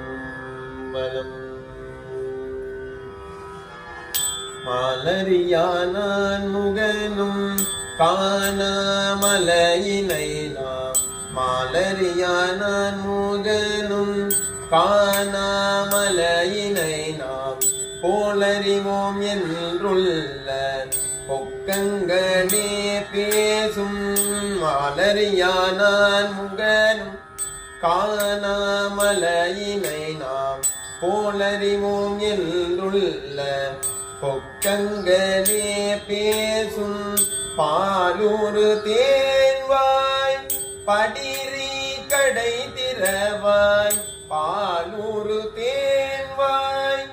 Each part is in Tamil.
திருச்சிற்றம்பலம். மாலரியானான் முகனும் காணாமலையினை நாம் மாலரியானான் முகனும் காணாமலையினை நாம் போலறிவோம் என்றுள்ள பொக்கங்களே பேசும் மாலரியானான் முகனும் காணாமலையினை நாம் போலறிவோம் என்றுள்ள பொக்கங்களே பேசும் பாலூரு தேன்வாய் படிரி கடை திறவாய் பாலூரு தேன்வாய்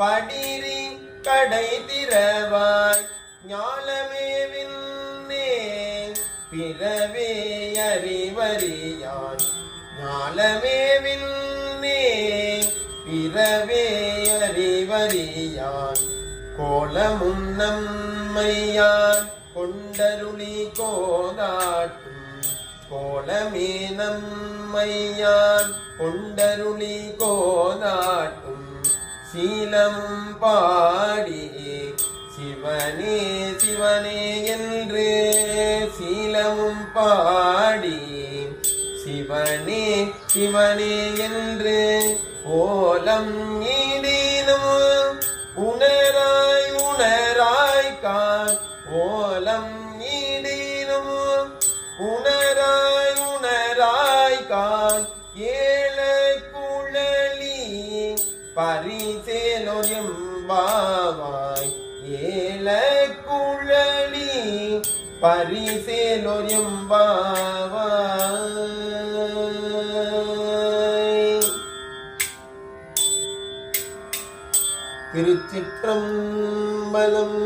படிரி கடை திறவாய் ஞாலமேவின்னே பிறவே அறிவறியான் ஞாலமேவின்னே பிறவே அறிவறியான் கோலமும் நம்மையான் கொண்டருளி கோதாட்டும் கோலமே நம்மையான் கொண்டருளி கோதாட்டும் சீலமும் பாடி சிவனே சிவனே என்று சீலமும் பாடி சிவனே சிவனே என்று ஓலம் ஈடினும் உணராய் உணராய் கான் ஓலம் ஈடினும் உணராய் உணராய் கான் ஏழ குழலி பரிசேலோர் எம்பாவாய் ஏழ குழலி பரிசேலோர் எம்பாவாய். திருச்சிற்றம்பலம்.